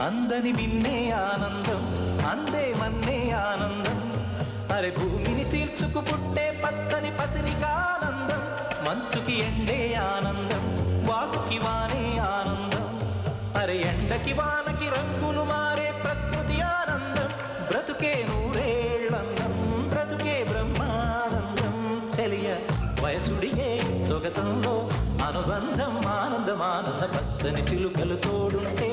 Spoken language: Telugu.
అందని మిన్నే ఆనందం అందే మన్నే ఆనందం అరే భూమిని చీల్చుకు పుట్టే పచ్చని పసినికి ఆనందం మంచుకి ఎండే ఆనందం వాగుకి వానే ఆనందం అరే ఎండకి వానకి రంగులు మారే ప్రకృతి ఆనందం బ్రతుకే నూరేళ్ళందం బ్రతుకే బ్రహ్మానందం చెలియ వయసుడియే సొగతంలో అనుబంధం ఆనందం ఆనంద పచ్చని చిలుకలు తోడుంటే